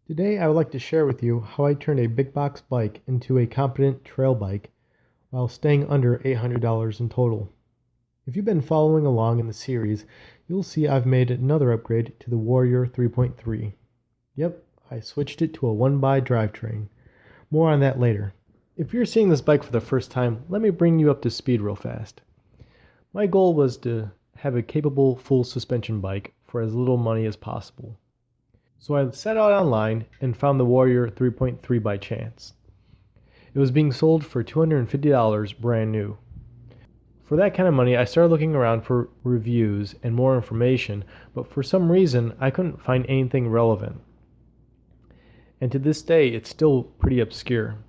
Today I would like to share with you how I turned a big box bike into a competent trail bike while staying under $800 in total. If you've been following along in the series, you'll see I've made another upgrade to the Warrior 3.3. Yep, I switched it to a 1x drivetrain. More on that later. If you're seeing this bike for the first time, let me bring you up to speed real fast. My goal was to have a capable full suspension bike for as little money as possible. So I set out online and found the Warrior 3.3 by chance. It was being sold for $250 brand new. For that kind of money, I started looking around for reviews and more information, but for some reason, I couldn't find anything relevant. And to this day, it's still pretty obscure.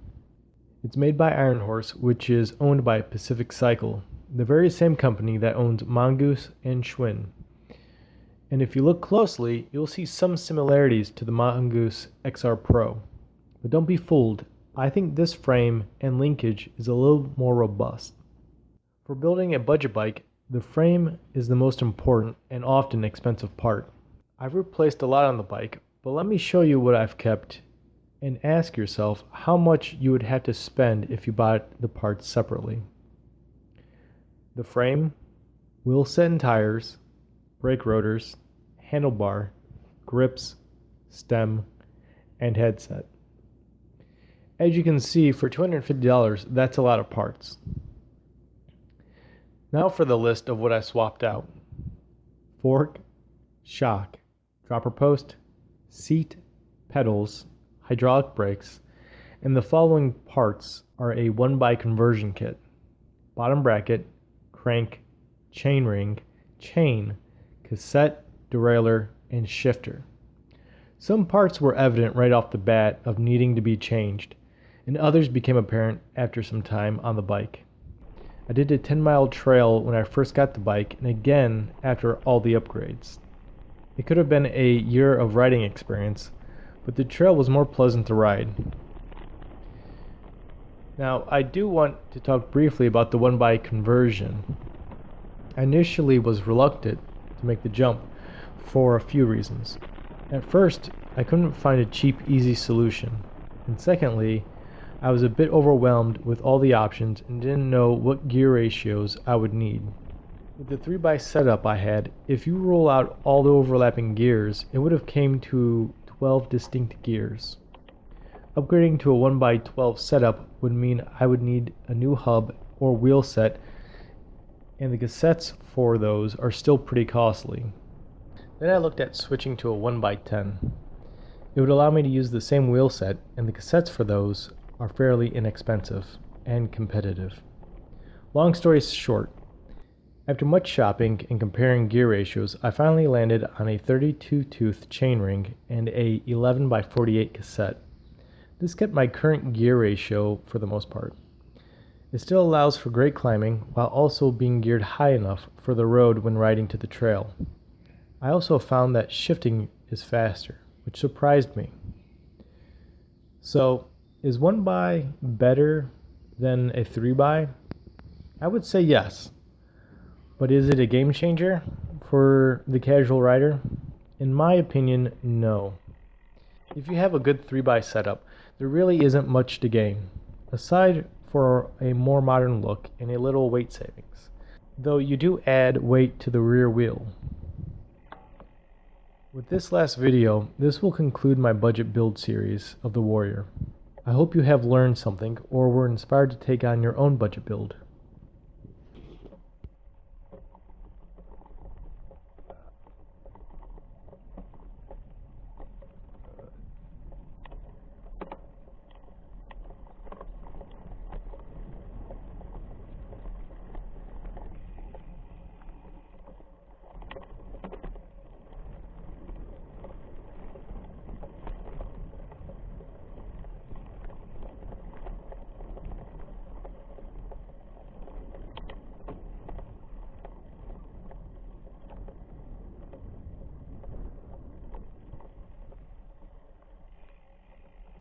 It's made by Ironhorse, which is owned by Pacific Cycle, the very same company that owns Mongoose and Schwinn. And if you look closely, you'll see some similarities to the Mongoose XR Pro. But don't be fooled, I think this frame and linkage is a little more robust. For building a budget bike, the frame is the most important and often expensive part. I've replaced a lot on the bike, but let me show you what I've kept and ask yourself how much you would have to spend if you bought the parts separately. The frame, wheel set and tires, brake rotors, handlebar, grips, stem, and headset. As you can see, for $250, that's a lot of parts. Now for the list of what I swapped out. Fork, shock, dropper post, seat, pedals, hydraulic brakes, and the following parts are a 1x conversion kit: bottom bracket, crank, chainring, chain, cassette, derailleur, and shifter. Some parts were evident right off the bat of needing to be changed, and others became apparent after some time on the bike. I did a 10-mile trail when I first got the bike, and again after all the upgrades. It could have been a year of riding experience, but the trail was more pleasant to ride. Now, I do want to talk briefly about the 1x conversion. I initially was reluctant to make the jump for a few reasons. At first, I couldn't find a cheap, easy solution, and secondly, I was a bit overwhelmed with all the options and didn't know what gear ratios I would need. With the 3x setup I had, if you roll out all the overlapping gears, it would have came to 12 distinct gears. Upgrading to a 1x12 setup would mean I would need a new hub or wheel set, and the cassettes for those are still pretty costly. Then I looked at switching to a 1x10. It would allow me to use the same wheel set, and the cassettes for those are fairly inexpensive and competitive. Long story short, after much shopping and comparing gear ratios, I finally landed on a 32-tooth chainring and a 11x48 cassette. This kept my current gear ratio for the most part. It still allows for great climbing while also being geared high enough for the road when riding to the trail. I also found that shifting is faster, which surprised me. So, is 1x better than a 3x? I would say yes. But is it a game changer for the casual rider? In my opinion, no. If you have a good 3x setup, there really isn't much to gain, aside for a more modern look and a little weight savings, though you do add weight to the rear wheel. With this last video, this will conclude my budget build series of the Warrior. I hope you have learned something or were inspired to take on your own budget build.